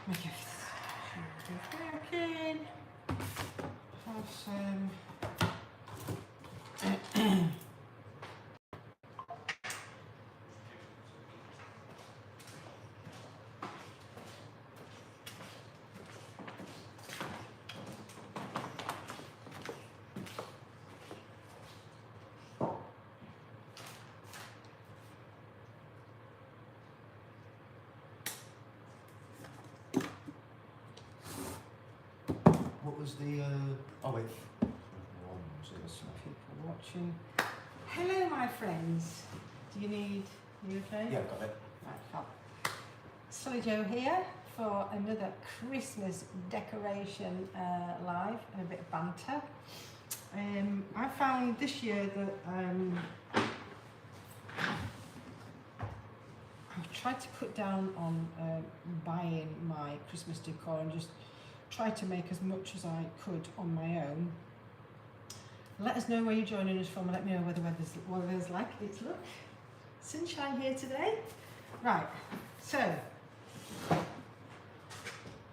Make sure it's working. Have some What was the, oh wait. so there's some people watching. Hello my friends. Do you need, you okay? Yeah, got it. Right, fab. Solly Joe here for another Christmas decoration live and a bit of banter. I found this year that I've tried to cut down on buying my Christmas decor and just try to make as much as I could on my own. Let us know where you're joining us from and let me know whether the weather's like it. Look, sunshine here today. Right, so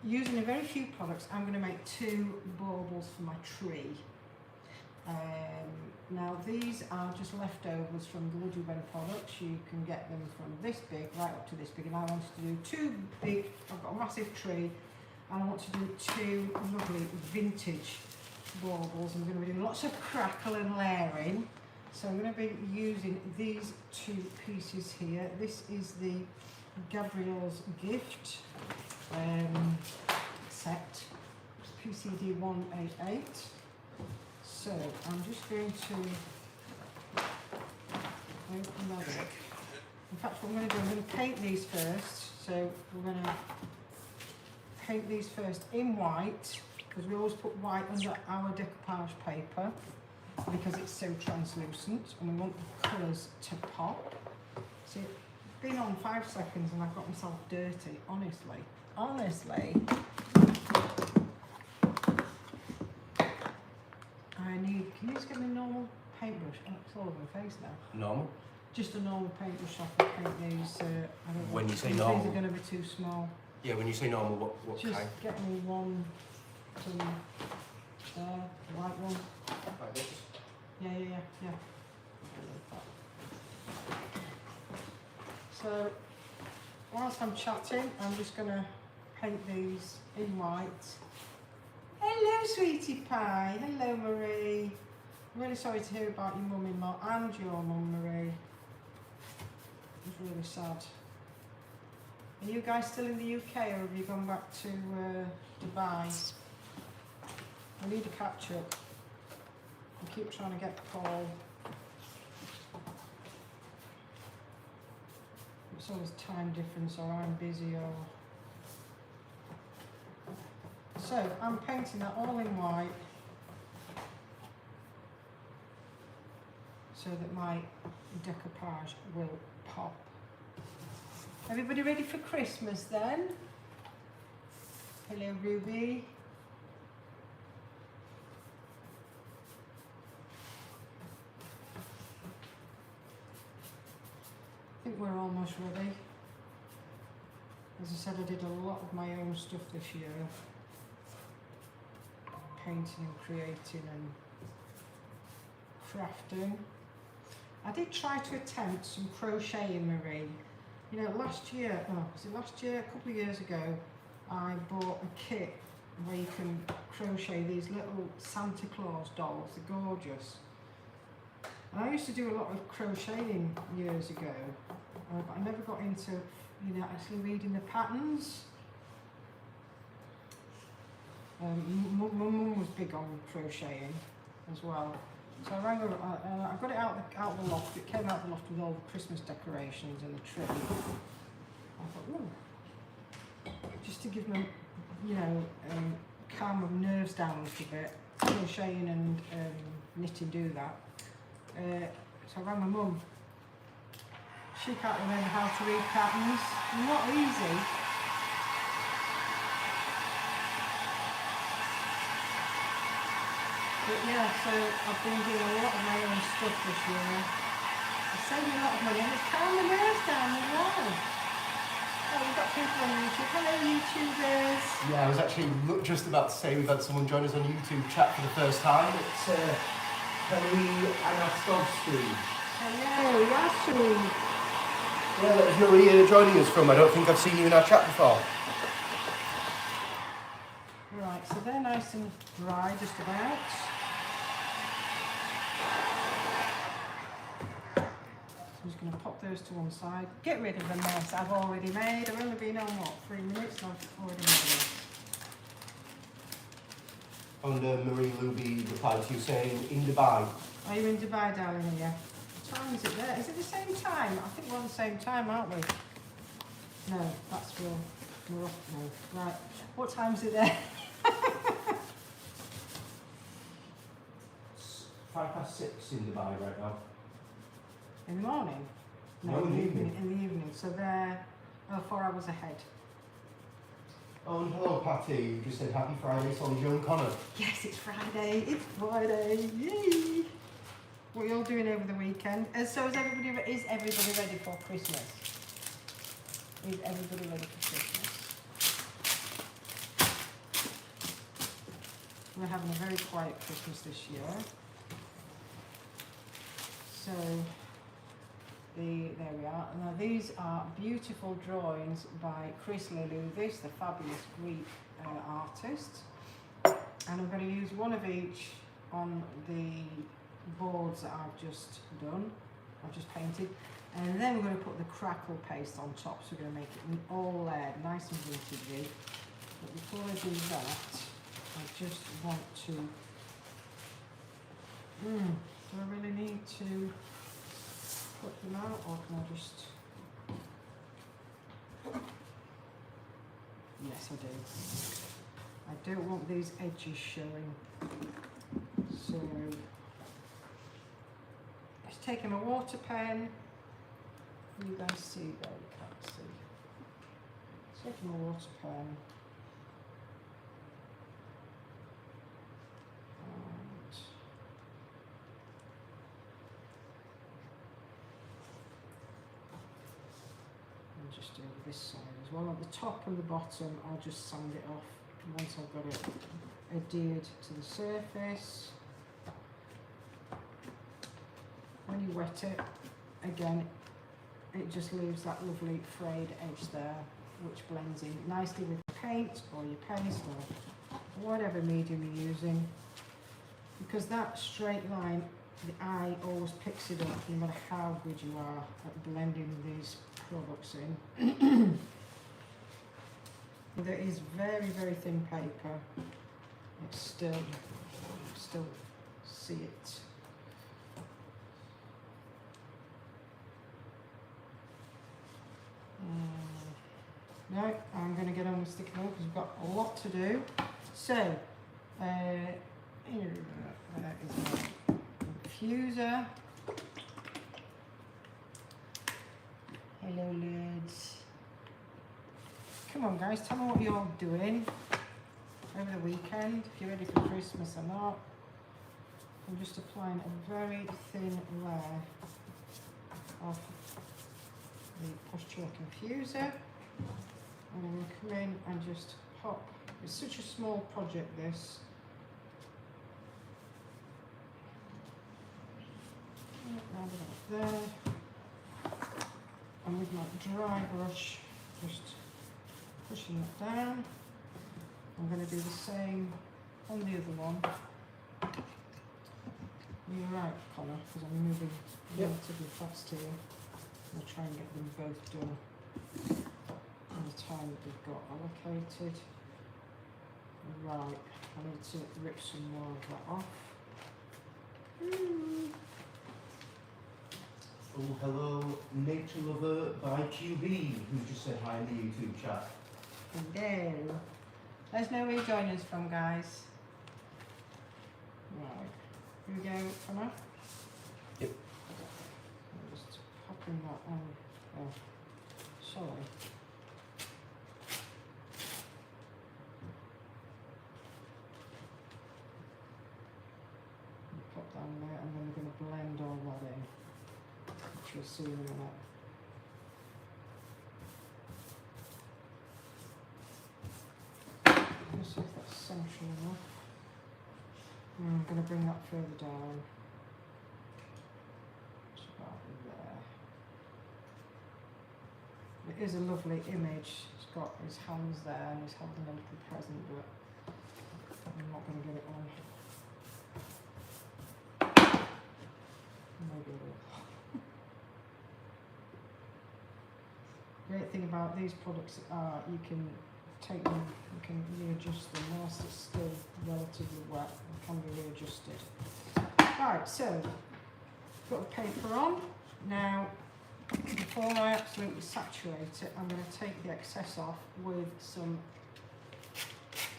using a very few products, I'm going to make 2 baubles for my tree. Now these are just leftovers from the WoodUbend products. You can get them from this big right up to this big, and I wanted to do 2 big, I've got a massive tree and I want to do 2 lovely vintage baubles. I'm going to be doing lots of crackle and layering, so I'm going to be using these 2 pieces here. This is the Gabrielle's Gift set, PCD 188. So I'm just going to open that up. In fact, what I'm going to do, I'm going to paint these first. So we're going to paint these first in white, because we always put white under our decoupage paper because it's so translucent and we want the colours to pop. See, it's been on 5 seconds and I've got myself dirty, honestly. I need, can you just give me a normal paintbrush? Oh, it's all over my face now. Normal? Just a normal paintbrush, I can paint these. I don't When know, you say these normal? are going to be too small. Yeah, when you say normal, what Just kind? get me one, some, there, the white one. Like this? Yeah. So, whilst I'm chatting, I'm just going to paint these in white. Hello, sweetie pie. Hello, Marie. I'm really sorry to hear about your mum-in-law and your mum, Marie. It's really sad. Are you guys still in the UK or have you gone back to Dubai? I need a catch up. I keep trying to get Paul. It's always time difference, or I'm busy, or... So I'm painting that all in white so that my decoupage will pop. Everybody ready for Christmas then? Hello, Ruby. I think we're almost ready. As I said, I did a lot of my own stuff this year. Painting and creating and crafting. I did try to attempt some crocheting, Marie. You know, last year, a couple of years ago, I bought a kit where you can crochet these little Santa Claus dolls. They're gorgeous. And I used to do a lot of crocheting years ago, but I never got into, you know, actually reading the patterns. My mum was big on crocheting as well. So I rang her, I got it out of the loft. It came out of the loft with all the Christmas decorations and the tree. I thought, ooh, just to give me, you know, calm my nerves down a little bit. Crocheting and knitting do that. So I rang my mum. She can't remember how to read patterns. Not easy. But yeah, so I've been doing a lot of my own stuff this year. I've saved a lot of money and it's calmed my nerves down as well. Oh, we've got people on YouTube. Hello, YouTubers. Yeah, I was actually just about to say we've had someone join us on YouTube chat for the first time. It's Henry Anastovsky. Hello, Yasu. Yeah, let us know where you're joining us from. I don't think I've seen you in our chat before. Right, so they're nice and dry, just about. I'm just going to pop those to one side. Get rid of the mess I've already made. I've only been on, what, 3 minutes? And I've already made it. And Marie Luby replied to you saying, in Dubai. Are you in Dubai, darling? Yeah. What time is it there? Is it the same time? I think we're on the same time, aren't we? No, that's for Morocco. No. Right. What time is it there? It's 6:05 in Dubai right now. In the morning? No, in the evening. In the evening. So they're 4 hours ahead. Oh, and hello, Patty. You just said happy Friday, so I'm Joan Connor. Yes, it's Friday. It's Friday. Yay! What are you all doing over the weekend? So is everybody ready for Christmas? Is everybody ready for Christmas? We're having a very quiet Christmas this year. So, there we are. Now these are beautiful drawings by Chris Lelouvis, the fabulous Greek artist. And I'm going to use one of each on the boards that I've just done. I've just painted. And then we're going to put the crackle paste on top. So we're going to make it all layered, nice and vintagey. But before I do that, I just want to... do I really need to put them out, or can I just... Yes, I do. I don't want these edges showing. So, just taking a water pen. You guys see there, you can't see. Taking a water pen. And I'll just do this side as well. At the top and the bottom, I'll just sand it off once I've got it adhered to the surface. When you wet it, again, it just leaves that lovely frayed edge there, which blends in nicely with paint or your paste or whatever medium you're using. Because that straight line, the eye always picks it up no matter how good you are at blending these products in. There is very, very thin paper. It's still see it. No, I'm going to get on with sticking on because we've got a lot to do. So, here is my diffuser. Hello, lads. Come on, guys, tell me what you're doing over the weekend, if you're ready for Christmas or not. I'm just applying a very thin layer of the Posh Chalk Infuser. And I'm going to come in and just pop. It's such a small project, this. Round it up there. And with my dry brush, just pushing it down. I'm going to do the same on the other one. You're right, Connor, because I'm moving relatively fast here. I'm going to try and get them both done in the time that we've got allocated. Right, I need to rip some more of that off. Oh, hello, Nature Lover by QB, who just said hi in the YouTube chat. Hello. Let us know where you're joining us from, guys. Right, here we go, Connor. Yep. I'm just popping that on. Oh, sorry. Pop down there, and then we're going to blend all that in, which you'll see in a minute. central enough. I'm going to bring that further down. It's about there. It is a lovely image. It's got his hands there and he's holding a little present, but I'm not going to get it on. Maybe I will. Great thing about these products are you can take them, you can readjust them whilst it's still relatively wet. It can be readjusted. Right, so got the paper on. Now, before I absolutely saturate it, I'm going to take the excess off with some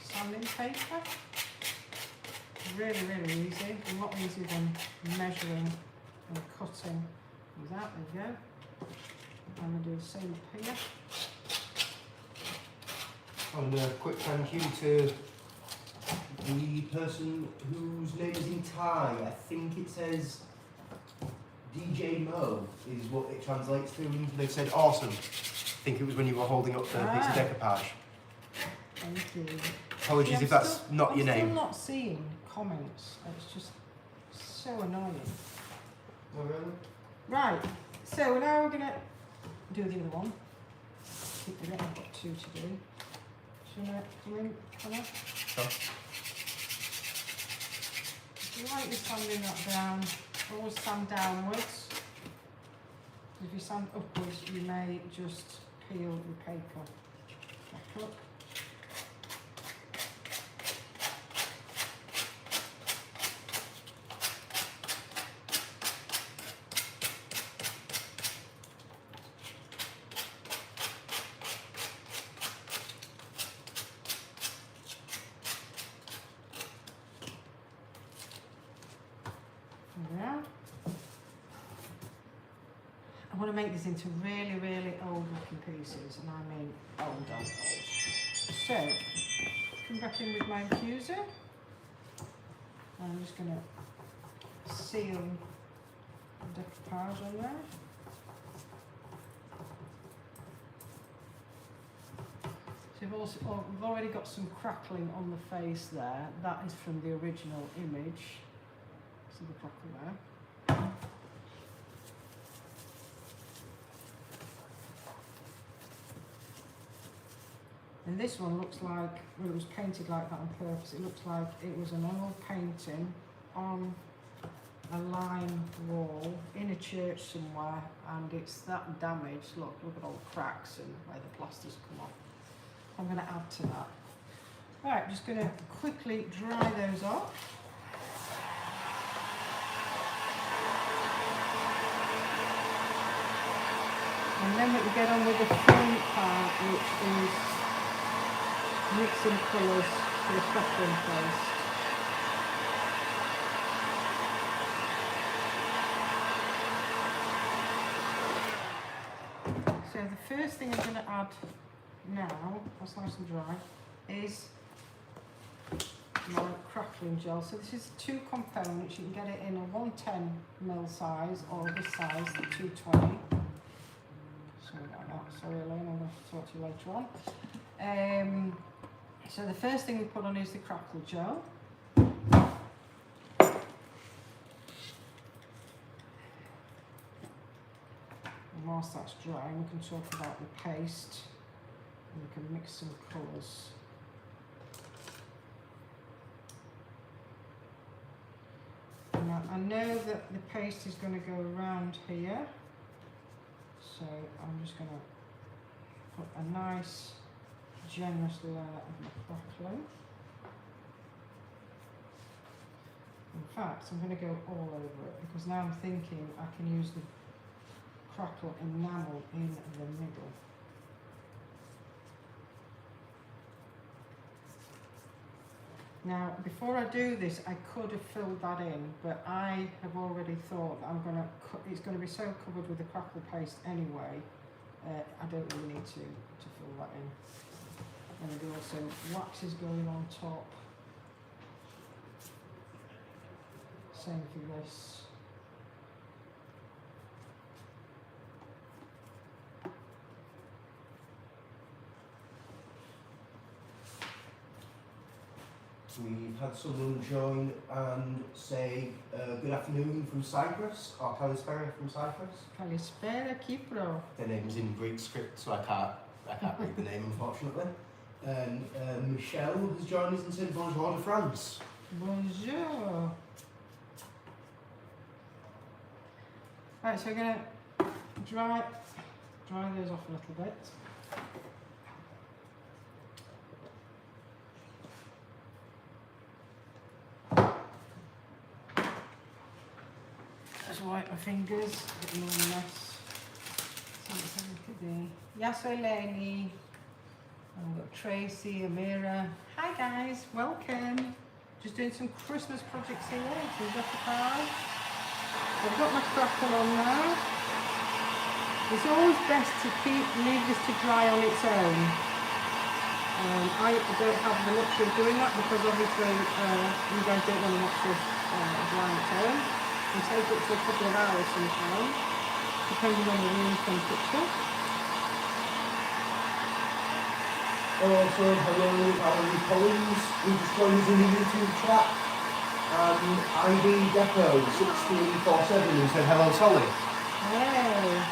sanding paper. Really, really easy. A lot easier than measuring and cutting with that. There you go. I'm going to do the same up here. And a quick thank you to the person whose name is in Thai. I think it says DJ Mo is what it translates to. And they said awesome. I think it was when you were holding up the piece of decoupage. Thank you. Apologies if that's not your name. I'm still not seeing comments. It's just so annoying. Oh, really? Right, so now we're going to do the other one. Keep it, I've got 2 to do. Should I come in, Connor? Sure. If you like you're sanding that down, always sand downwards. If you sand upwards, you may just peel your paper back up. Yeah. I want to make this into really, really old looking pieces, and I mean old. So, come back in with my infuser. I'm just going to seal the decoupage on there. So we've already got some crackling on the face there. That is from the original image. See the crackle there. And this one looks like, well, it was painted like that on purpose. It looks like it was an oil painting on a lime wall in a church somewhere, and it's that damaged. Look at all the cracks and where the plaster's come off. I'm going to add to that. Right, just going to quickly dry those off. And then we can get on with the fun part, which is mixing colours for the crackling face. So the first thing I'm going to add now, that's nice and dry, is my crackling gel. So this is 2 components. You can get it in a 110ml size or this size, the 220. Sorry about that. Sorry, Elaine, I'm going to talk to you later on. So the first thing we put on is the crackle gel. And whilst that's drying, we can talk about the paste, and we can mix some colours. Now, I know that the paste is going to go around here, so I'm just going to put a nice generous layer of my crackling. In fact, I'm going to go all over it because now I'm thinking I can use the crackle enamel in the middle. Now, before I do this, I could have filled that in, but I have already thought that it's going to be so covered with the crackle paste anyway. I don't really need to fill that in. And there'll be some waxes going on top. Same for this. We've had someone join and say good afternoon from Cyprus, or Kalispera from Cyprus. Kalispera, Kipro. Their name's in Greek script, so I can't read the name, unfortunately. And Michelle has joined us and said bonjour de France. Bonjour. Right, so we're going to dry those off a little bit. Just wipe my fingers, get them all a mess. Yes, Eleni. And we've got Tracy, Amira. Hi guys, welcome. Just doing some Christmas projects here. So we've got the card. I've got my crackle on now. It's always best to leave this to dry on its own. I don't have the luxury of doing that because obviously you guys don't want to watch this dry on its own. It can take up to a couple of hours sometimes, depending on the room temperature. Also, hello, Valerie Collins, who just joined us in the YouTube chat. And ID Decor 6347 who said hello, Solly. Hey.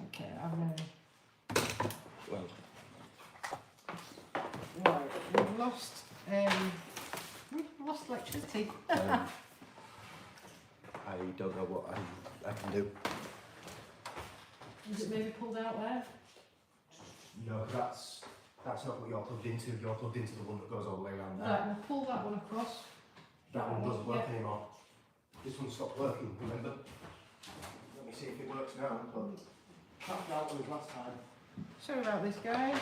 Okay, I'm going to... Well, Right, we've lost electricity. I don't know what I can do. Is it maybe pulled out there? No, that's not what you're plugged into. You're plugged into the one that goes all the way around there. Right, we'll pull that one across. That one doesn't work Yeah. anymore. This one stopped working, remember? Let me see if it works now, but tapped out with last time. Sorry about this, guys.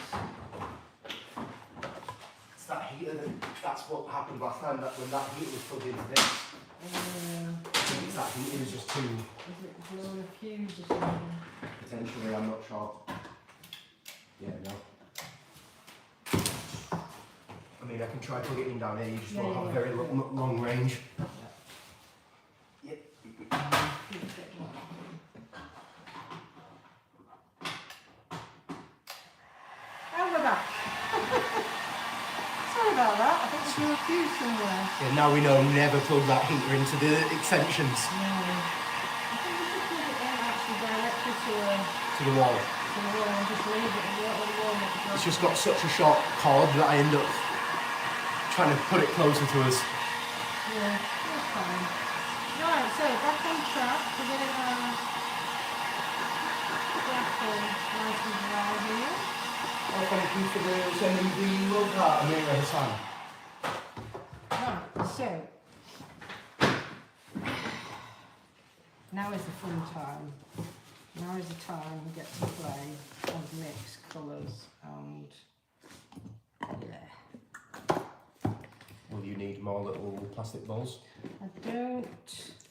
It's that heater that's what happened last time, that when that heater was plugged into this. I think it's that heater is just too... Is it blowing a fuse or something? Potentially, I'm not sure. Yeah, no. I mean, I can try plugging it down here, you just won't have very long range. Yep. And we're back. Sorry about that. I think there's a fuse somewhere. Yeah, now we know never plug that heater into the extensions. No. I think we should plug it in actually directly To the wall. to the wall and just leave it and let the wall make the It's just got such a short cord that I end up trying to put it closer to us. Yeah, that's fine. Right, so back on track. We're getting our grapple nice and dry here. Oh, thank you for sending the love heart, Amira Hassan. Right, so now is the fun time. Now is the time we get to play and mix colours and yeah. Will you need more little plastic balls? I don't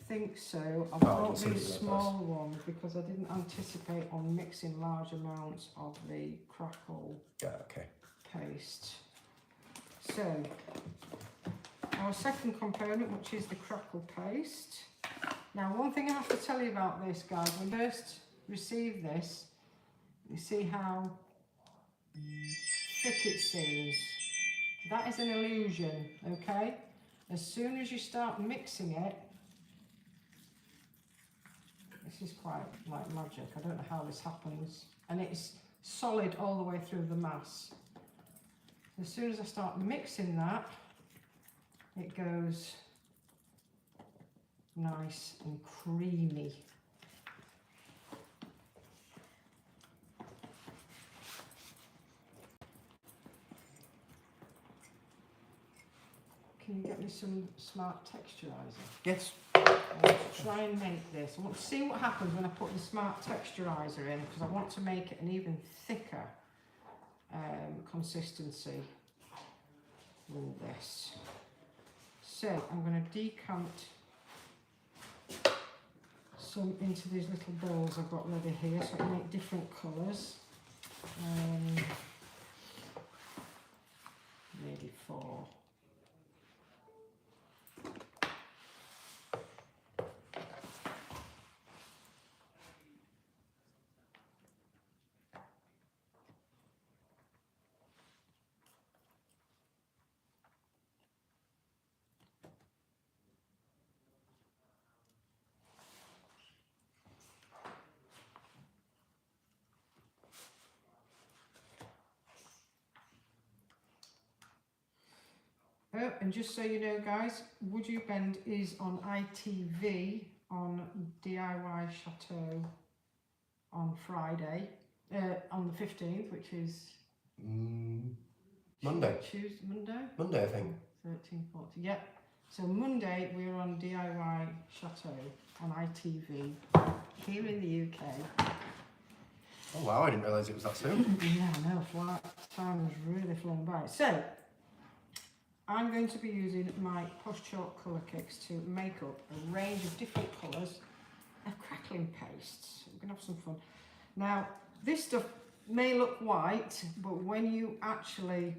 think so. I've Oh, bought consider these that small ones because I didn't anticipate on mixing large amounts of the crackle Yeah, okay. paste. So, our second component, which is the crackle paste. Now, one thing I have to tell you about this, guys, when I first received this, you see how thick it seems. That is an illusion, okay? As soon as you start mixing it, this is quite like magic. I don't know how this happens. And it's solid all the way through the mass. As soon as I start mixing that, it goes nice and creamy. Can you get me some smart texturizer? Yes. I want to try and make this. I want to see what happens when I put the smart texturizer in because I want to make it an even thicker consistency than this. So I'm going to decant some into these little bowls I've got ready here, so I can make different colours. Maybe 4. Oh, and just so you know, guys, WoodUbend is on ITV on DIY Chateau on Friday, on the 15th, which is Monday. Tuesday, Monday? Monday, I think. 13, 14, yep. So Monday we're on DIY Chateau on ITV here in the UK. Oh wow, I didn't realise it was that soon. Yeah, I know, time has really flown by. So, I'm going to be using my Posh chalk colour kits to make up a range of different colours of crackling pastes. We're going to have some fun. Now, this stuff may look white, but when you actually,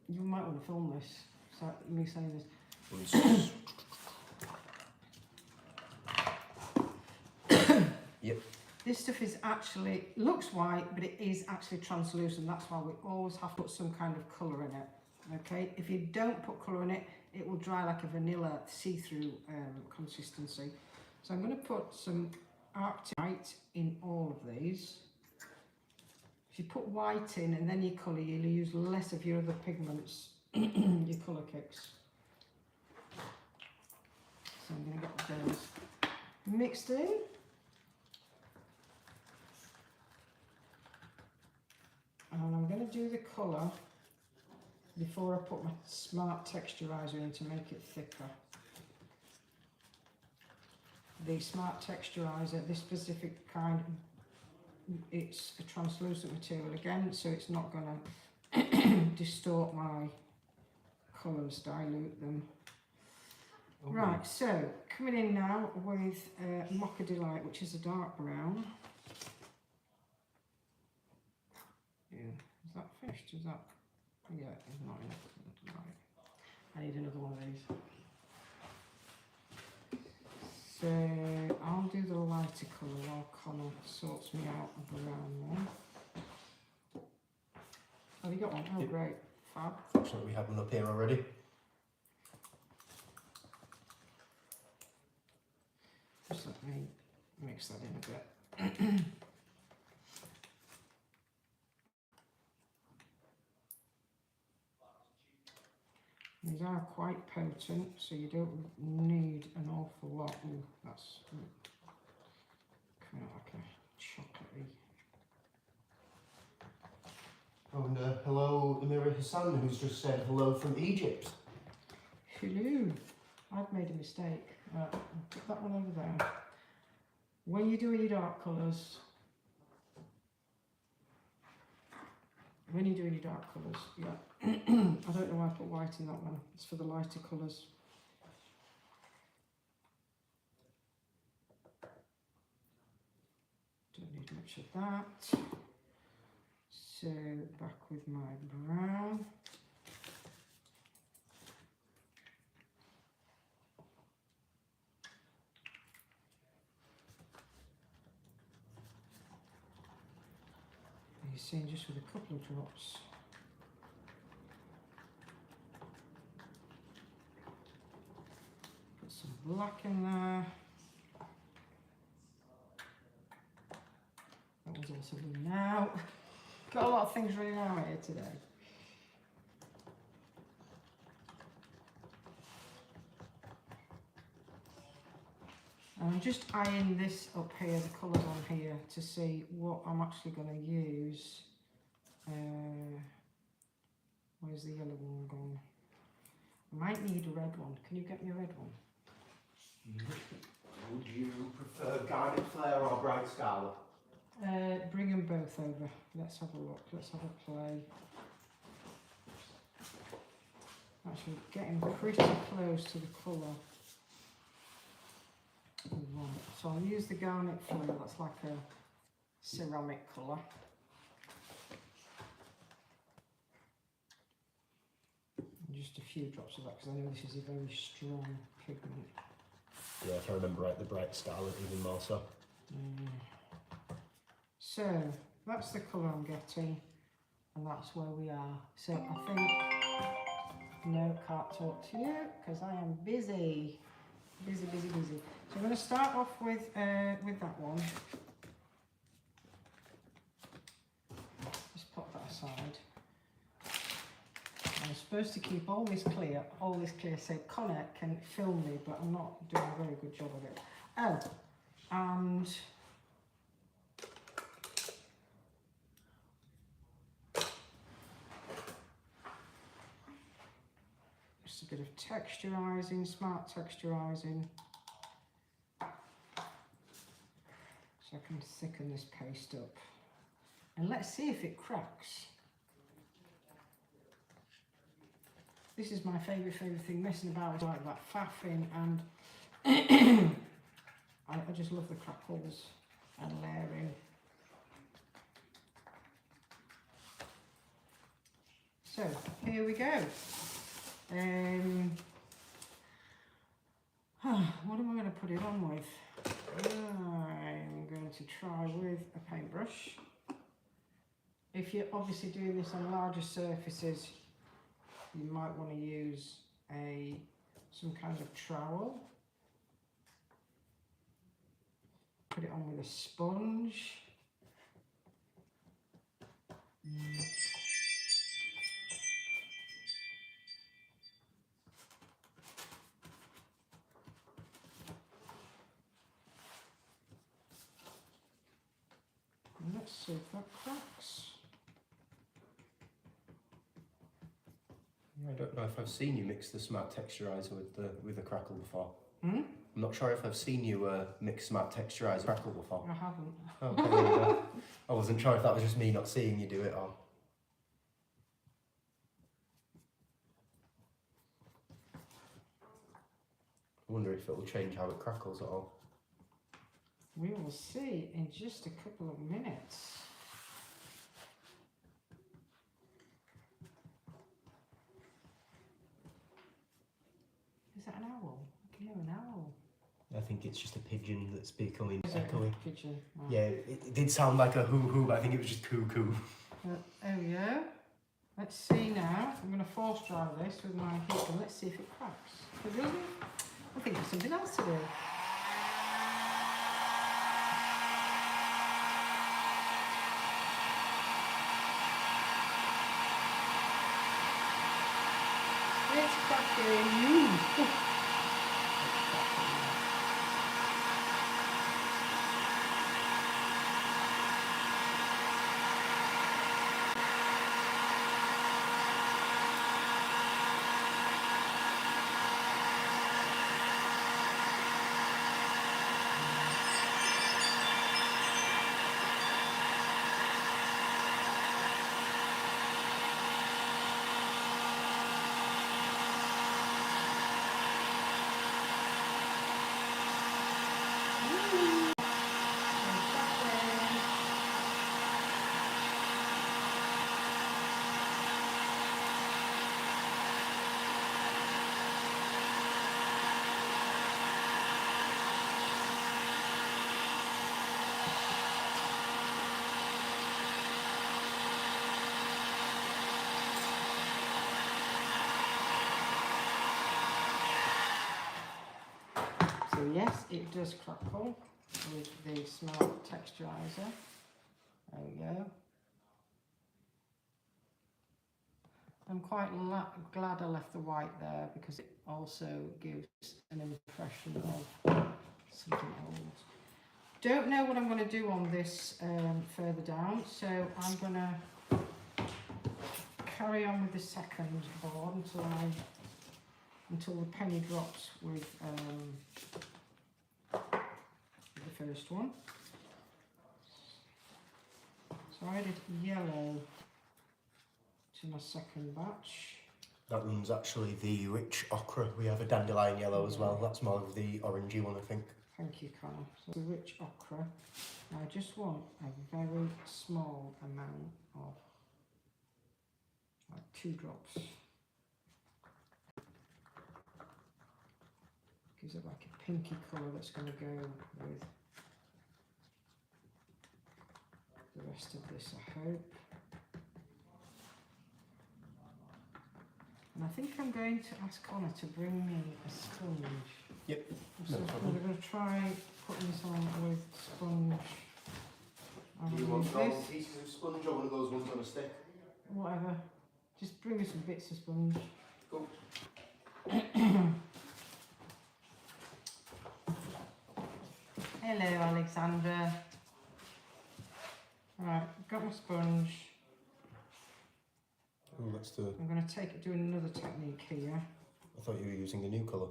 you might want to film this, so me saying this. Yep. This stuff is actually, looks white, but it is actually translucent. That's why we always have to put some kind of colour in it. Okay, if you don't put colour in it, it will dry like a vanilla see-through consistency. So I'm going to put some Arctic white in all of these. If you put white in and then you colour, you'll use less of your other pigments, your colour kits. So I'm going to get those mixed in. And I'm going to do the colour before I put my smart texturizer in to make it thicker. The smart texturizer, this specific kind, it's a translucent material again, so it's not going to distort my colours, dilute them. Oh. Right, so coming in now with Mocha Delight, which is a dark brown. Yeah, is that finished? Is that? Yeah, it's not enough. Right. I need another one of these. So I'll do the lighter colour while Connor sorts me out a brown one. Have you got one? Oh, great. Fab. Looks like we have one up here already. Just let me mix that in a bit. These are quite potent, so you don't need an awful lot. Ooh, that's coming out like a chocolatey. Oh, and hello, Amira Hassan, who's just said hello from Egypt. Hello. I've made a mistake. I'll put that one over there. When you're doing your dark colours, yeah. I don't know why I put white in that one. It's for the lighter colours. Don't need much of that. So back with my brown. You're seeing just with a couple of drops. Put some black in there. That one's also running out. Got a lot of things running out here today. And I'm just eyeing this up here, the colours on here, to see what I'm actually going to use. Where's the yellow one gone? I might need a red one. Can you get me a red one? Would you prefer Garnet Flare or Bright Scarlet? Bring them both over. Let's have a look. Let's have a play. Actually, getting pretty close to the colour. Right, so I'll use the garnet foil, that's like a ceramic colour. And just a few drops of that because I know this is a very strong pigment. Yeah, if I remember right, the bright scarlet even more so. So that's the colour I'm getting, and that's where we are. So I think, no, can't talk to you because I am busy. Busy. So I'm going to start off with that one. Just put that aside. I'm supposed to keep all this clear so Connor can film me, but I'm not doing a very good job of it. Oh, and just a bit of texturising, smart texturising, so I can thicken this paste up. And let's see if it cracks. This is my favourite thing, messing about with like that faffing, and I just love the crackles and layering. So here we go. What am I going to put it on with? I'm going to try with a paintbrush. If you're obviously doing this on larger surfaces, you might want to use some kind of trowel. Put it on with a sponge. And let's see if that cracks. I don't know if I've seen you mix the smart texturizer with the crackle before. Hmm? I'm not sure if I've seen you mix smart texturizer crackle before. I haven't. Okay, there you go. I wasn't sure if that was just me not seeing you do it or. I wonder if it'll change how it crackles at all. We will see in just a couple of minutes. Is that an owl? I can hear an owl. I think it's just a pigeon that's becoming Is it a echoey. pigeon? Oh. Yeah, it did sound like a hoo-hoo, but I think it was just cuckoo. There we go. Let's see now. I'm going to force dry this with my heat gun. Let's see if it cracks. If it doesn't, I think there's something else to do. It's cracking. So yes, it does crackle with the smart texturizer. There we go. I'm quite glad I left the white there because it also gives an impression of something old. Don't know what I'm going to do on this further down, so I'm going to carry on with the second board until the penny drops with the first one. So I added yellow to my second batch. That one's actually the rich ochre. We have a dandelion yellow as well. That's more of the orangey one, I think. Thank you, Connor. So the rich ochre. Now I just want a very small amount of, like 2 drops. Gives it like a pinky colour that's going to go with the rest of this, I hope. And I think I'm going to ask Connor to bring me a sponge. Yep. So we're going to try putting this on with sponge. Do you want normal pieces of sponge or one of those ones on a stick? Whatever. Just bring me some bits of sponge. Cool. Hello, Alexandra. Right, got my sponge. Oh, that's the. I'm going to do another technique here. I thought you were using the new colour.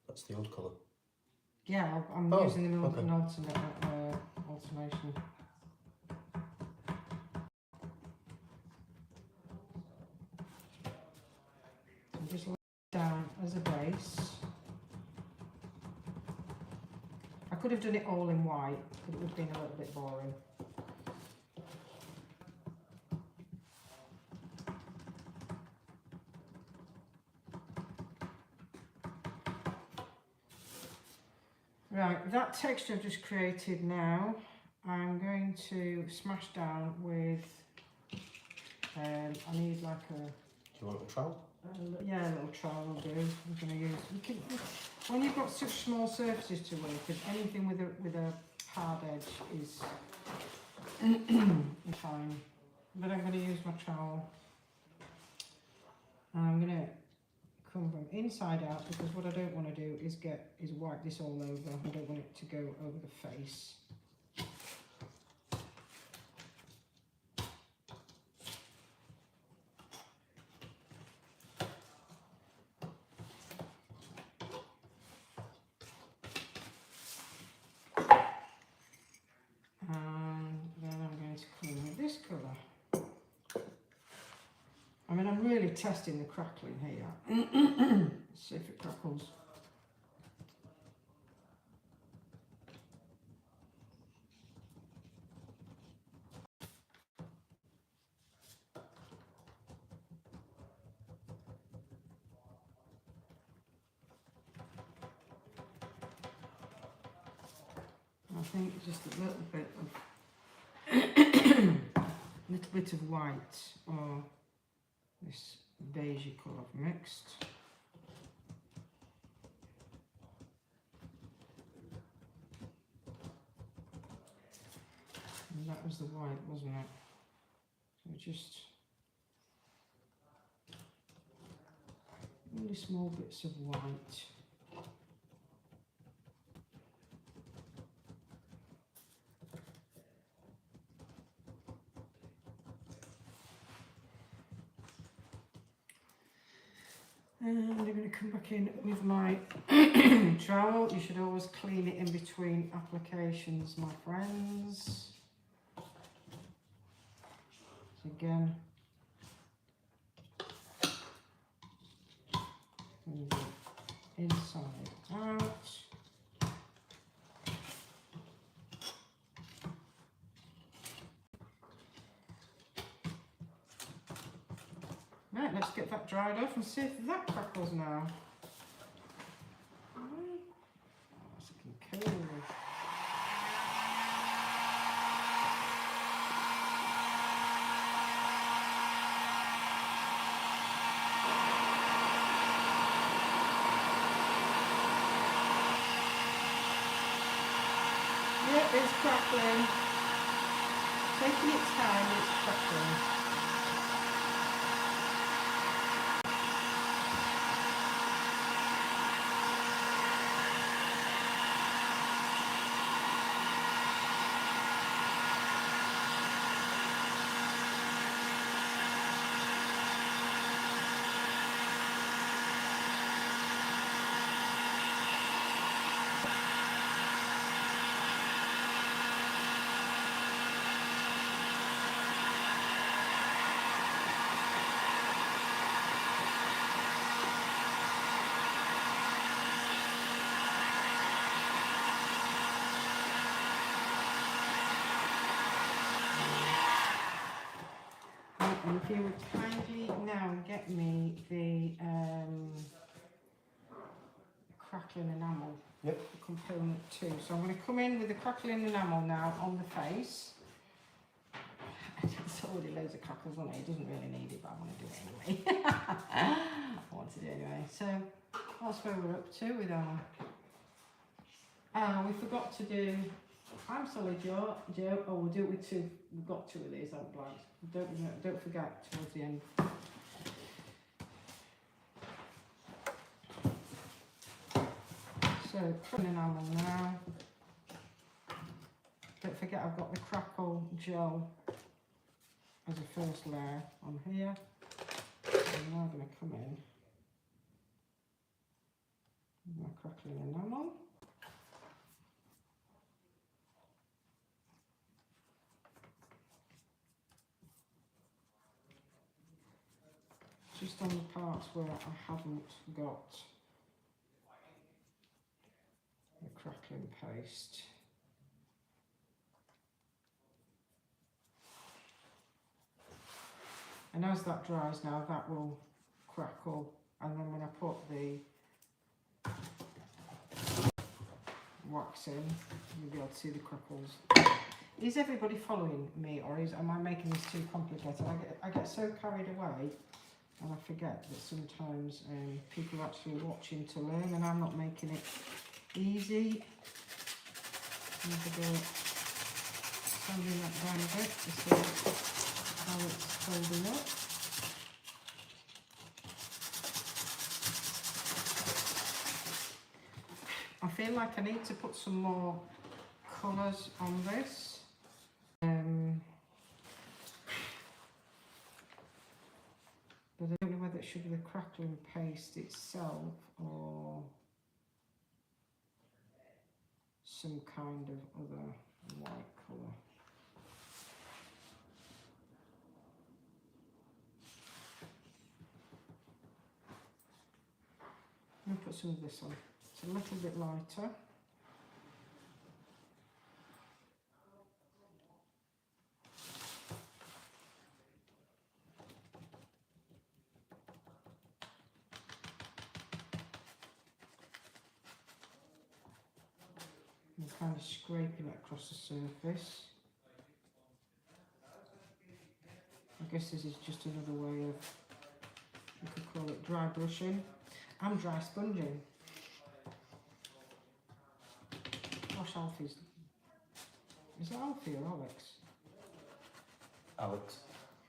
That's the old colour. Yeah, I'm using an alternation. I'm just laying it down as a base. I could have done it all in white, but it would have been a little bit boring. Right, that texture I've just created now, I'm going to smash down with, I need like a... Do you want a trowel? Yeah, a little trowel will do. I'm going to use... when you've got such small surfaces to work with, anything with a hard edge is fine. But I'm going to use my trowel. And I'm going to come from inside out, because what I don't want to do is wipe this all over. I don't want it to go over the face. And then I'm going to come with this colour. I mean, I'm really testing the crackling here. See if it crackles. I think just a little bit of white or this beige colour I've mixed. And that was the white, wasn't it? So just really small bits of white. And I'm going to come back in with my trowel. You should always clean it in between applications, my friends. So again, inside out. Right, let's get that dried off and see if that crackles now. Oh, it's looking cool. Yep, it's crackling. Taking its time, it's crackling. And if you would kindly now get me the crackling enamel. Yep. Component 2. So I'm going to come in with the crackling enamel now on the face. It's already loads of crackles on it. It doesn't really need it, but I want to do it anyway. I want to do it anyway. So that's where we're up to with our. We forgot to do. I'm sorry, Joe. Oh, we'll do it with 2. We've got 2 of these. I'm blanked. Don't forget towards the end. So put an enamel now. Don't forget I've got the crackle gel as a first layer on here. I'm now going to come in with my crackling enamel. Just on the parts where I haven't got the crackling paste. And as that dries now, that will crackle, and then when I put the wax in, you'll be able to see the crackles. Is everybody following me, or am I making this too complicated? I get so carried away, and I forget that sometimes people are actually watching to learn, and I'm not making it easy. I'm going to go sanding that down a bit to see how it's holding up. I feel like I need to put some more colours on this. But I don't know whether it should be the crackling paste itself or some kind of other white colour. I'm going to put some of this on. It's a little bit lighter. I'm kind of scraping it across the surface. I guess this is just another way of, you could call it dry brushing. I'm dry sponging. Gosh, Alfie's. Is it Alfie or Alex? Alex.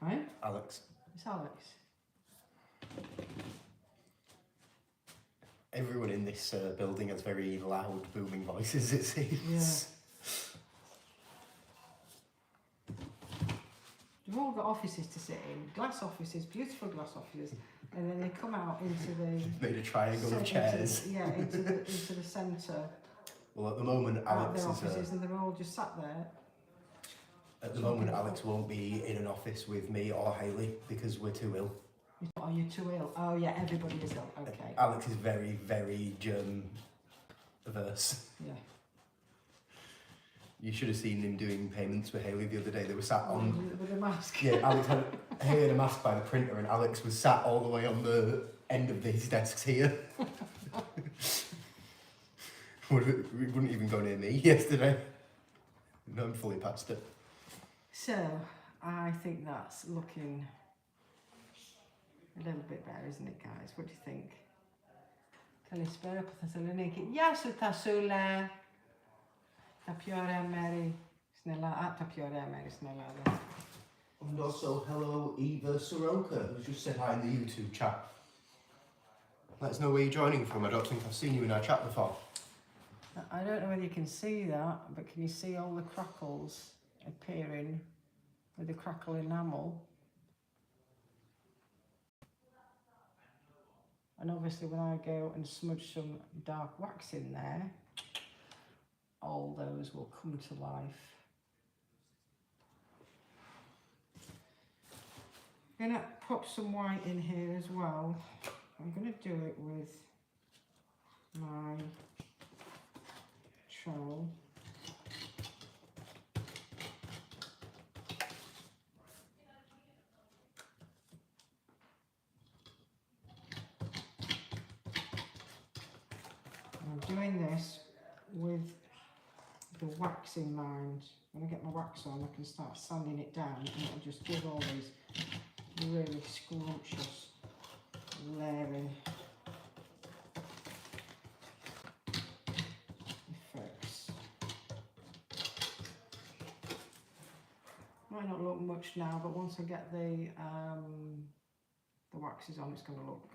Right? Alex. It's Alex. Everyone in this building has very loud, booming voices, it seems. Yeah. We've all got offices to sit in, glass offices, beautiful glass offices, and then they come out into the... Made a triangle of chairs. Into the centre. Well, at the moment, Alex their is... offices, and they're all just sat there. At the moment, Alex won't be in an office with me or Hayley because we're too ill. Oh, you're too ill? Oh, yeah, everybody is ill. Okay. Alex is very, very germ averse. Yeah. You should have seen him doing payments with Hayley the other day. They were sat on... With a mask. Yeah, Alex had Hayley had a mask by the printer and Alex was sat all the way on the end of these desks here. He wouldn't even go near me yesterday. No, I'm fully past it. So, I think that's looking a little bit better, isn't it, guys? What do you think? Καλησπέρα από Θεσσαλονίκη. Γεια σου τα σούλα. Τα πιο ωραία μέρη στην Ελλάδα. Τα πιο ωραία μέρη στην Ελλάδα. And also, hello, Eva Soroka, who's just said hi in the YouTube chat. Let us know where you're joining from. I don't think I've seen you in our chat before. I don't know whether you can see that, but can you see all the crackles appearing with the crackle enamel? And obviously when I go and smudge some dark wax in there, all those will come to life. I'm going to pop some white in here as well. I'm going to do it with my trowel. doing this with the wax in mind. When I get my wax on, I can start sanding it down and it'll just give all these really scrumptious layering effects. Might not look much now, but once I get the waxes on, it's going to look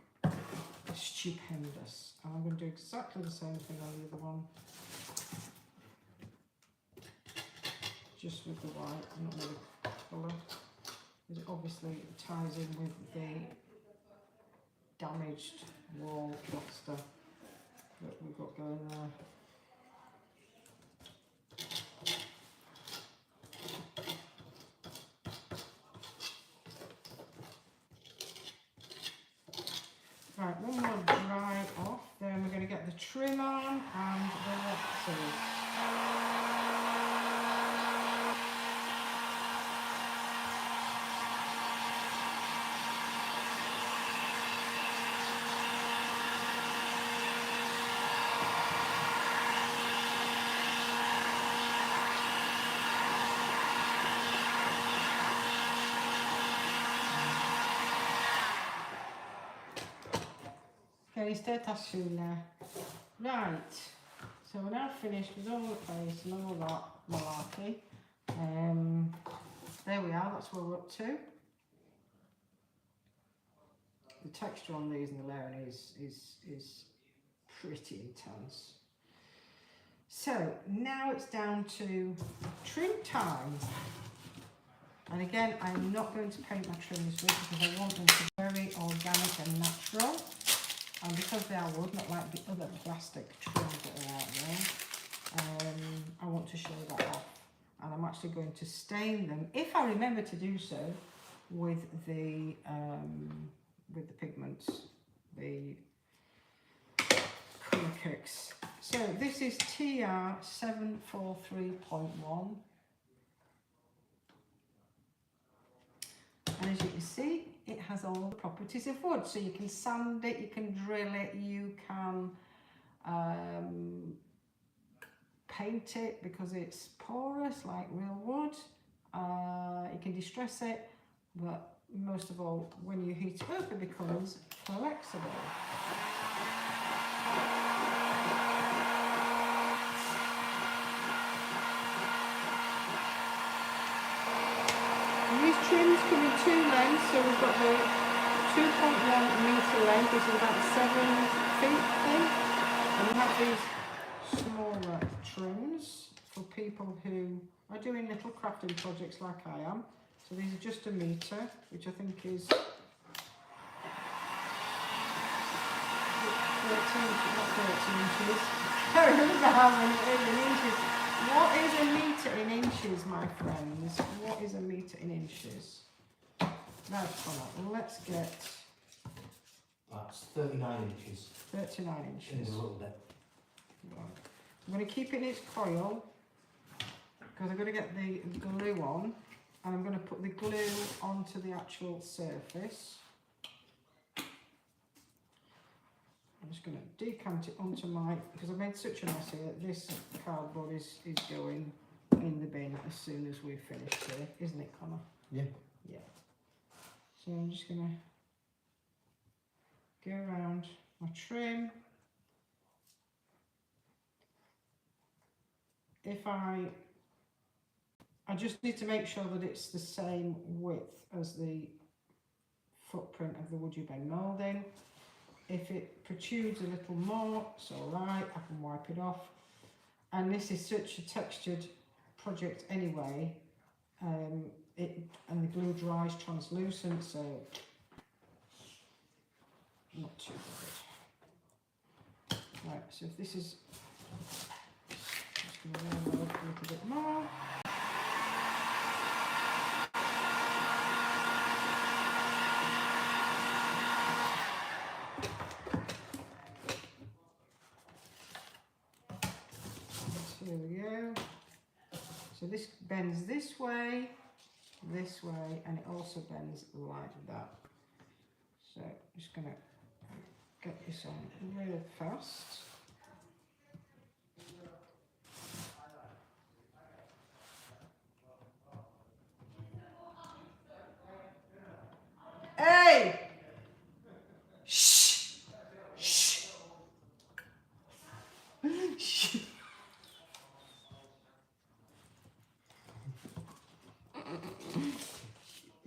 stupendous. And I'm going to do exactly the same thing on the other one, just with the white, not with the colour, because it obviously ties in with the damaged wall plaster that we've got going there. Right, one more dry off, then we're going to get the trim on and the waxes. Questa è sulla. Right, so we're now finished with all the face and all that malarkey. There we are, that's where we're up to. The texture on these and the layering is pretty intense. So now it's down to trim time. And again, I'm not going to paint my trim this week because I want them to be very organic and natural. And because they are wood, not like the other plastic trims that are out there, I want to show that off. And I'm actually going to stain them, if I remember to do so, with the pigments, the colour kicks. So this is TR 743.1. And as you can see, it has all the properties of wood. So you can sand it, you can drill it, you can paint it because it's porous like real wood. You can distress it, but most of all, when you heat it up, it becomes flexible. These trims come in two lengths, so we've got the 2.1 metre length, which is about 7 feet thick, and we have these smaller trims for people who are doing little crafting projects like I am. So these are just a metre, which I think is 13, not 13 inches. I don't remember how many it is in inches. What is a metre in inches, my friends? What is a metre in inches? Right, let's get... That's 39 inches. 39 inches. In a little bit. Right. I'm going to keep it in its coil, because I'm going to get the glue on, and I'm going to put the glue onto the actual surface. I'm just going to decant it onto my, because I made such a mess here, this cardboard is going in the bin as soon as we've finished here, isn't it, Connor? Yeah. Yeah. So I'm just going to go around my trim. If I just need to make sure that it's the same width as the footprint of the WoodUbend moulding. If it protrudes a little more, it's alright, I can wipe it off. And this is such a textured project anyway, and the glue dries translucent, so not too bad. Right, so if this is, just going to round that up a little bit more. Here we go. So this bends this way, and it also bends like that. So I'm just going to get this on real fast.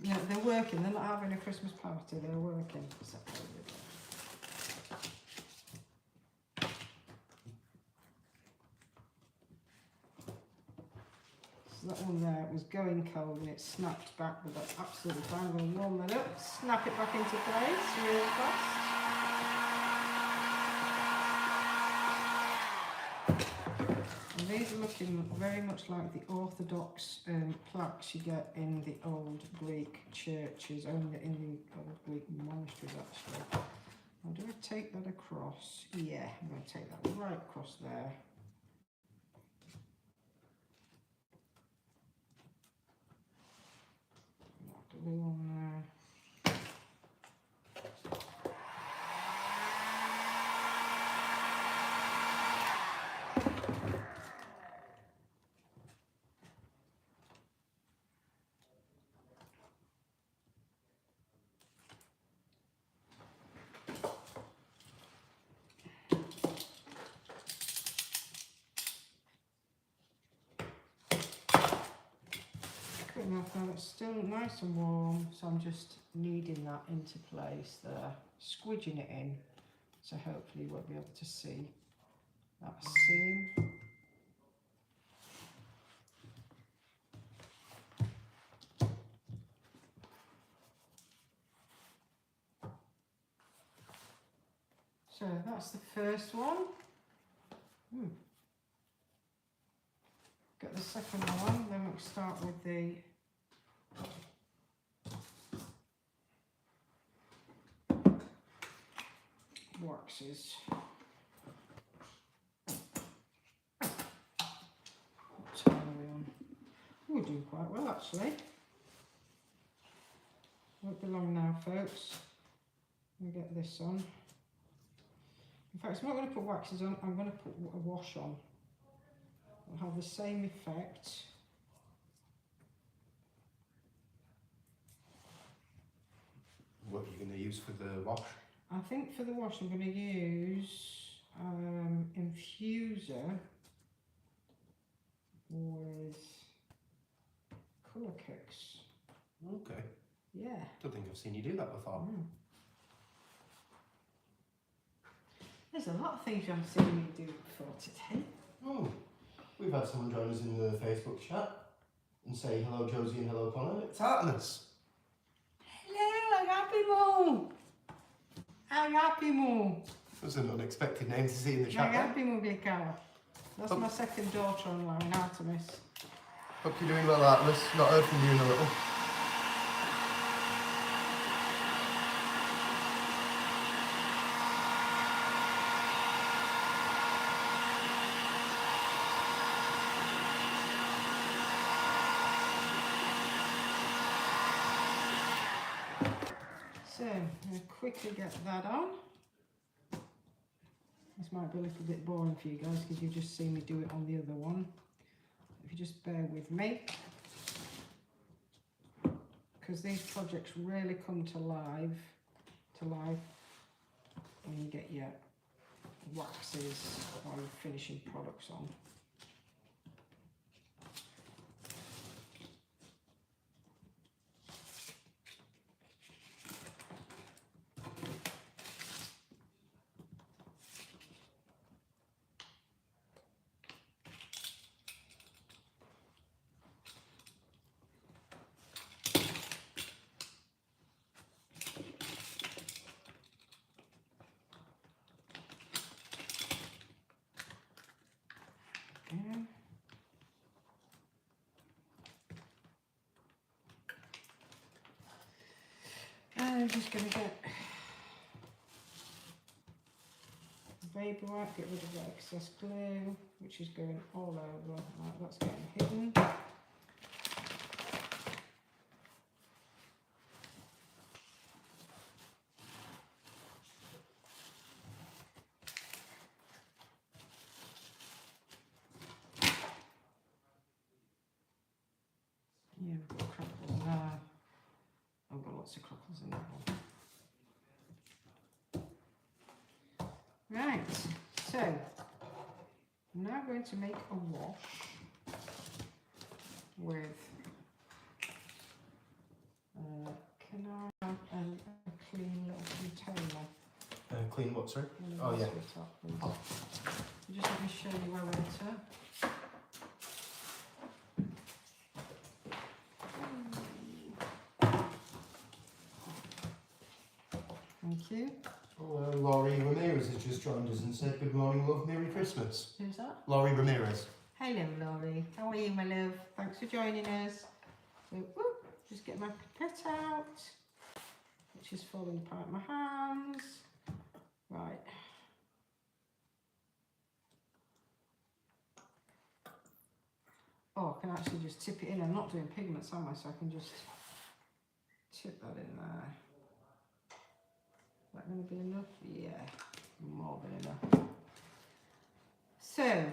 Yeah, they're working. They're not having a Christmas party. They're working. So that one there was going cold and it snapped back, but that's absolutely fine. I'm going to warm that up, snap it back into place real fast. And these are looking very much like the Orthodox plaques you get in the old Greek churches, only in the old Greek monasteries actually. Now, do I take that across? Yeah, I'm going to take that right across there. Glue on there. Enough now, it's still nice and warm, so I'm just kneading that into place there, squidging it in, so hopefully you won't be able to see that seam. So that's the first one. Get the second one, then we'll start with the waxes. What time are we on? We're doing quite well actually. Won't be long now, folks. We'll get this on. In fact, I'm not going to put waxes on, I'm going to put a wash on. It'll have the same effect. What are you going to use for the wash? I think for the wash I'm going to use infuser with colour kicks. Okay. Yeah. Don't think I've seen you do that before. There's a lot of things you haven't seen me do before today. Oh, we've had someone join us in the Facebook chat and say hello Josie and hello Connor. It's Artemis. Hello, Agapimo. Agapimo. That's an unexpected name to see in the chat. Agapimo Blicala. That's my second daughter online, Artemis. Hope you're doing well, Artemis. Not heard from you in a little. So, I'm going to quickly get that on. This might be a little bit boring for you guys because you've just seen me do it on the other one. If you just bear with me, because these projects really come to life when you get your waxes or your finishing products on. I'm just going to get vapor wipe, get rid of the excess glue, which is going all over. Right, that's getting hidden. Yeah, we've got a crackle there. I've got lots of crackles in that one. Right, so I'm now going to make a wash with Clean what, sorry? One of Oh, these yeah. for top, please. Just let me show you where we enter. Thank you. Oh, Laurie Ramirez has just joined us and said, "Good morning, love, Merry Christmas." Who's that? Laurie Ramirez. Hello, Laurie. How are you, my love? Thanks for joining us. So, whoop, just get my pipette out, which is falling apart in my hands. Right. Oh, I can actually just tip it in. I'm not doing pigments, am I? So I can just tip that in there. Is that going to be enough? Yeah, more than enough. So,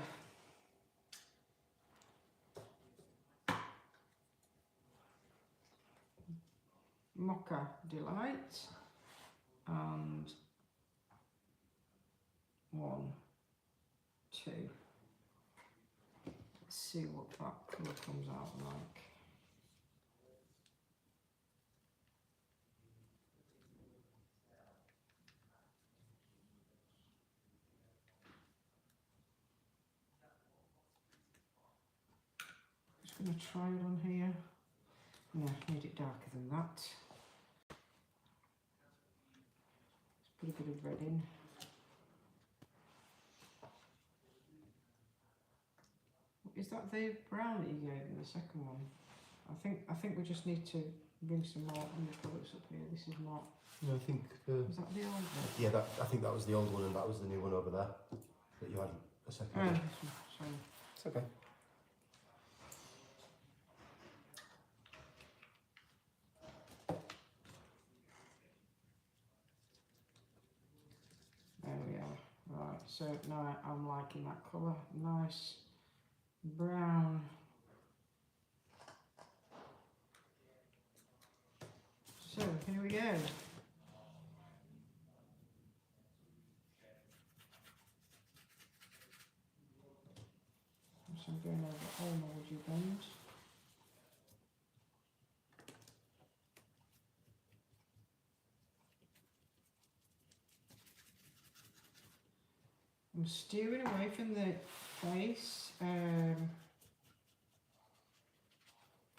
Mocha Delight and 1, 2. Let's see what that colour comes out like. Just going to try it on here. No, made it darker than that. Let's put a bit of red in. Is that the brown that you gave in the second one? I think we just need to bring some more undercolours up here. This is not. No, I think. Is that the old one? Yeah, I think that was the old one, and that was the new one over there that you had a second Oh, ago. this one. Sorry. It's okay. There we are. Right. So now I'm liking that colour. Nice brown. So here we go. So I'm going over all my WoodUbend. I'm steering away from the face for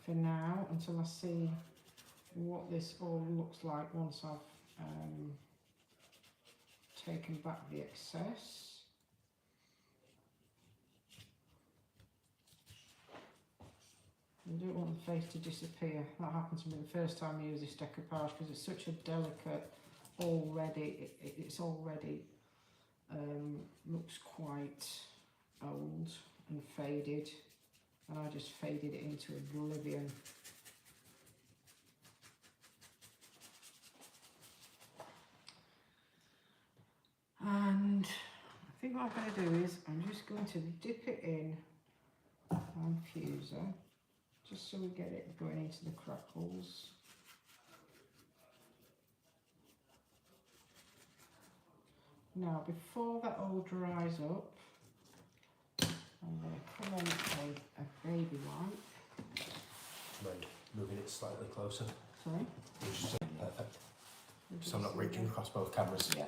now until I see what this all looks like once I've taken back the excess. I don't want the face to disappear. That happened to me the first time I used this Decor Posh because it's such a delicate already. It's already looks quite old and faded, and I just faded it into oblivion. And I think what I'm going to do is I'm just going to dip it in my infuser just so we get it going into the crackles. Now before that all dries up, I'm going to come on with a baby wipe. Mind moving it slightly closer. Sorry? Which is perfect. So I'm not reaching across both cameras. Yeah.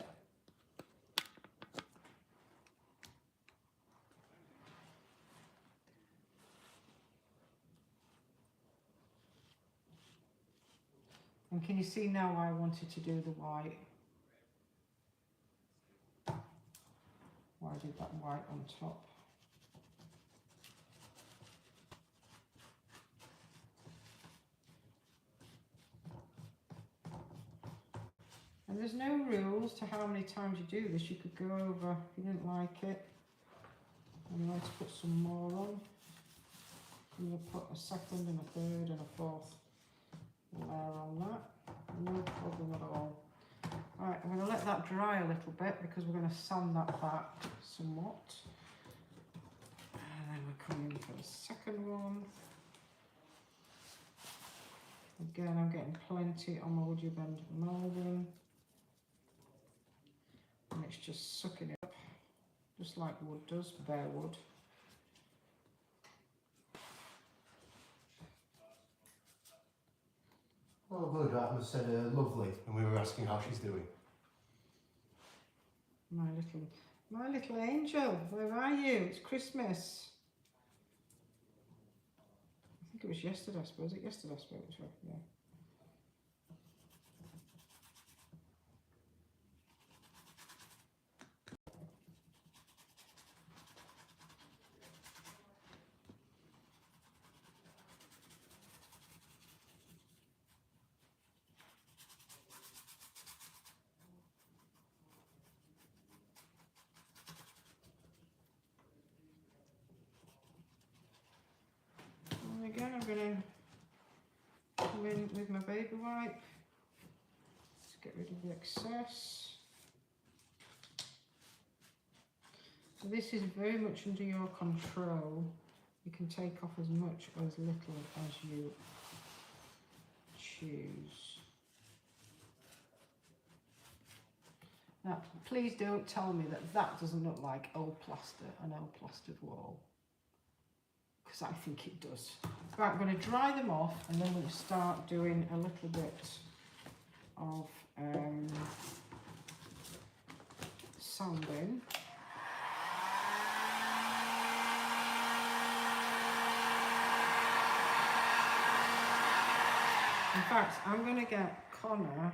And can you see now why I wanted to do the white? Why I did that white on top? And there's no rules to how many times you do this. You could go over if you didn't like it and you want to put some more on. I'm going to put a second and a third and a fourth layer on that. No problem at all. Right, I'm going to let that dry a little bit because we're going to sand that back somewhat. And then we're coming in for the second one. Again, I'm getting plenty on my WoodUbend moulding. And it's just sucking it up, just like wood does, bare wood. Oh, good. That was said lovely, and we were asking how she's doing. My little angel, where are you? It's Christmas. I think it was yesterday, I suppose. Yesterday I spoke to her, yeah. And again, I'm going to come in with my baby wipe. Let's get rid of the excess. So this is very much under your control. You can take off as much or as little as you choose. Now, please don't tell me that that doesn't look like old plaster, an old plastered wall, because I think it does. Right, I'm going to dry them off and then we'll start doing a little bit of sanding. In fact, I'm going to get Connor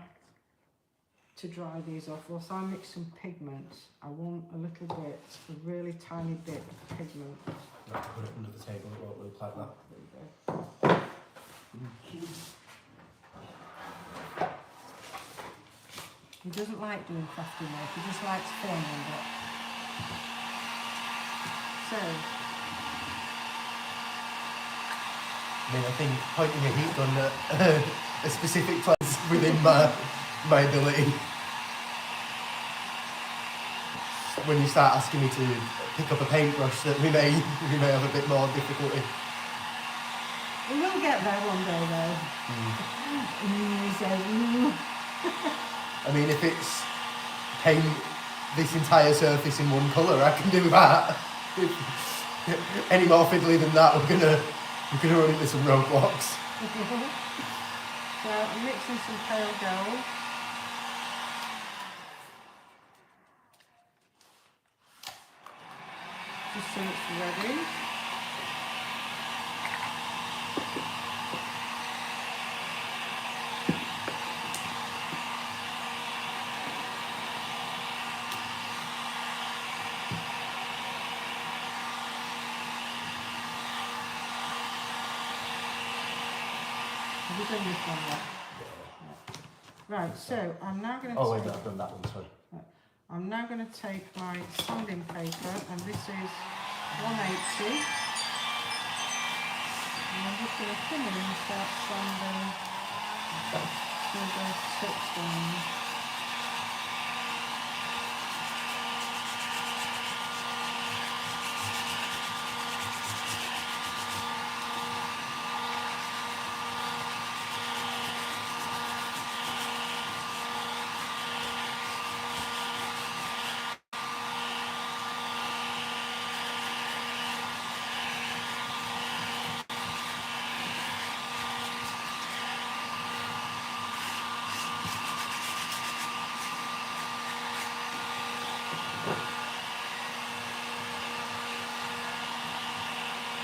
to dry these off. Whilst I mix some pigment, I want a little bit, a really tiny bit of pigment. I'll put it under the table, it won't look like that. There you go. He doesn't like doing crafty work, he just likes filming it. So, I mean, I think pointing a heat gun at a specific place within my ability. When you start asking me to pick up a paintbrush, that we may have a bit more difficulty. we will get there one day though. He says, I mean, if it's paint this entire surface in one colour, I can do that. Any more fiddly than that, we're gonna run into some roadblocks. So I'm mixing some pale gold. Just so it's ready. Have you done this one yet? Right, so I'm now going to Oh wait, I've done that one, sorry. I'm now going to take my sanding paper, and this is 180. And I'm just going to come in and start sanding till those tips down.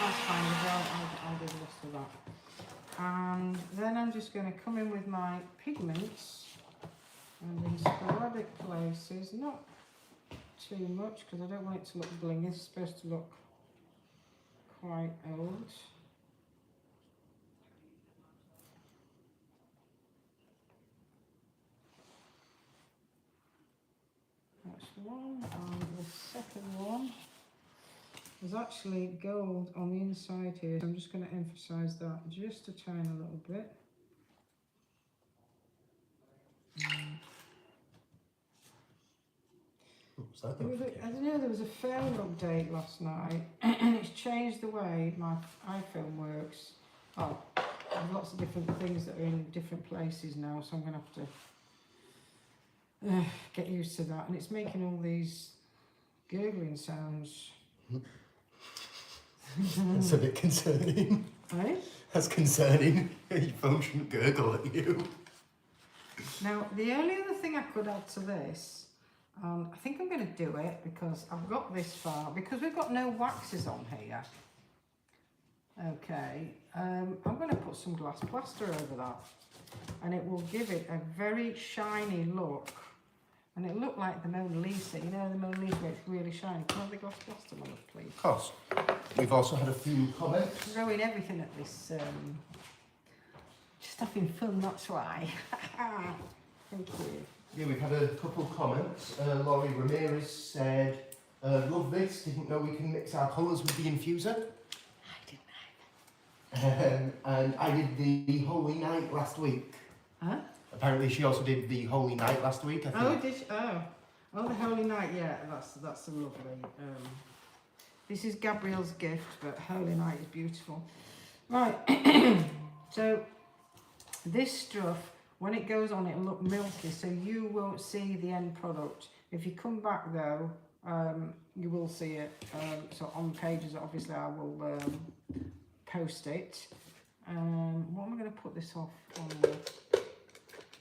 That's fine as well, I'll do the rest of that. And then I'm just going to come in with my pigments, and in sporadic places, not too much because I don't want it to look blingy. It's supposed to look quite old. That's one, and the second one. There's actually gold on the inside here, so I'm just going to emphasise that just a tiny little bit. I don't know, there was a film update last night and it's changed the way my iPhone works. Oh, there's lots of different things that are in different places now, so I'm going to have to get used to that. And it's making all these gurgling sounds. That's a bit concerning. Right? That's concerning. Your phone shouldn't gurgle at you. Now, the only other thing I could add to this, I think I'm going to do it because I've got this far, because we've got no waxes on here. Okay, I'm going to put some glass plaster over that, and it will give it a very shiny look, and it looked like the Mona Lisa. You know, the Mona Lisa where it's really shiny. Can I have the glass plaster, my love, please? Of course. We've also had a few comments. Throwing everything at this, just having fun, that's why. Thank you. Yeah, we've had a couple of comments. Laurie Ramirez said, love this, didn't know we can mix our colours with the infuser. I didn't know. And I did the Holy Night last week. Huh? Apparently she also did the Holy Night last week, I think. Oh, did she? Oh, the Holy Night, yeah, that's a lovely. This is Gabrielle's gift, but Holy Night is beautiful. Right, so this stuff, when it goes on, it'll look milky, so you won't see the end product. If you come back though, you will see it. So on pages, obviously, I will post it. What am I going to put this off on?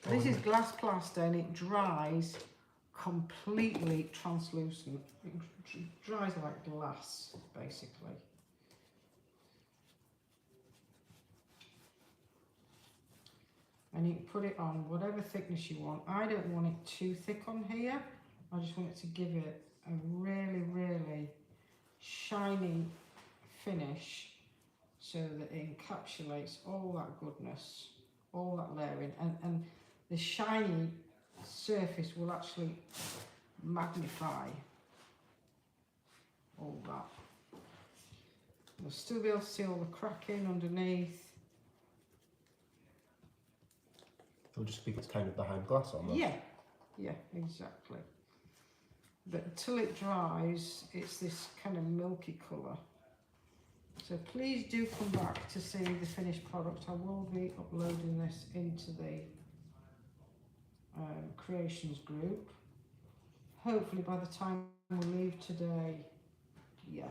This is glass plaster, and it dries completely translucent. It dries like glass, basically. And you can put it on whatever thickness you want. I don't want it too thick on here. I just want it to give it a really, really shiny finish, so that it encapsulates all that goodness, all that layering, and the shiny surface will actually magnify all that. You'll still be able to see all the cracking underneath. It'll just be kind of behind glass on that. Yeah, exactly. But until it dries, it's this kind of milky colour. So please do come back to see the finished product. I will be uploading this into the creations group. Hopefully by the time we leave today, yeah,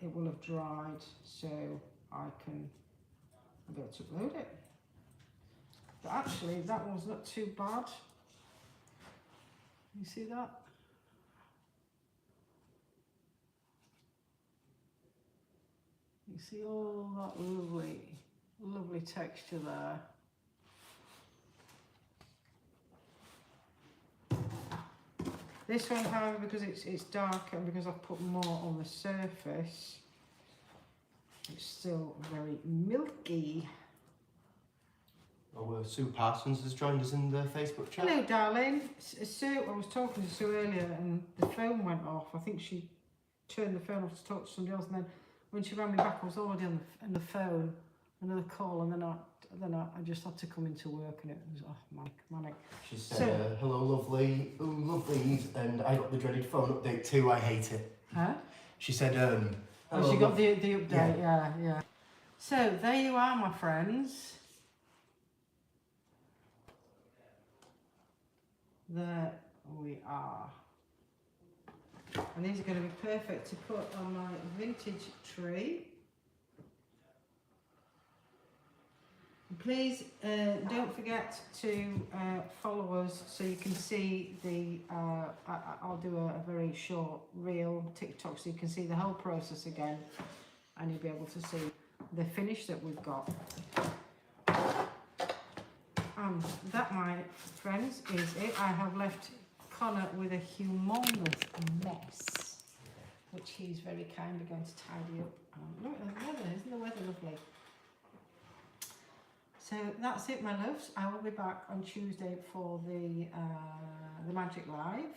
it will have dried, so I can go to upload it. But actually, that one's not too bad. You see that? You see all that lovely, lovely texture there. This one, however, because it's darker and because I've put more on the surface, it's still very milky. Oh, Sue Parsons has joined us in the Facebook chat. Hello, darling. Sue, I was talking to Sue earlier and the phone went off. I think she turned the phone off to talk to somebody else, and then when she rang me back, I was already on the phone, another call, and then I just had to come into work, and it was manic. She said, hello, lovely. Ooh, lovelies. And I got the dreaded phone update too. I hate it. Huh? She said, oh, she got the update, yeah. So, there you are, my friends. There we are. And these are going to be perfect to put on my vintage tree. And please don't forget to follow us so you can see the, I'll do a very short reel TikTok so you can see the whole process again, and you'll be able to see the finish that we've got. And that, my friends, is it. I have left Connor with a humongous mess, which he's very kindly going to tidy up. Look at the weather, isn't the weather lovely? So that's it, my loves. I will be back on Tuesday for the Magic Live,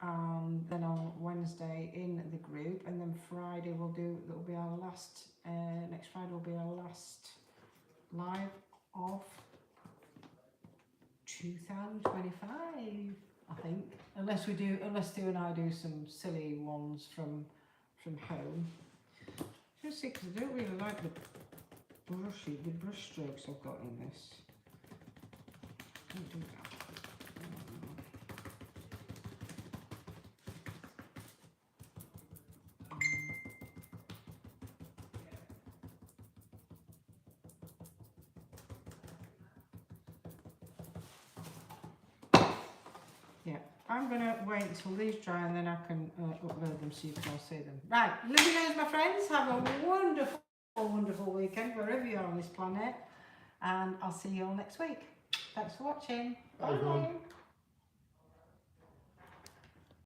and then on Wednesday in the group, and then Friday that'll be our last. Next Friday will be our last live of 2025, I think. Unless Stu and I do some silly ones from home. Just see, because I don't really like the brush strokes I've got in this. Don't do that. Yeah, I'm going to wait until these dry and then I can upload them so you can all see them. Right, love you loads, my friends. Have a wonderful, wonderful weekend wherever you are on this planet. And I'll see you all next week. Thanks for watching. Bye, everyone. Bye.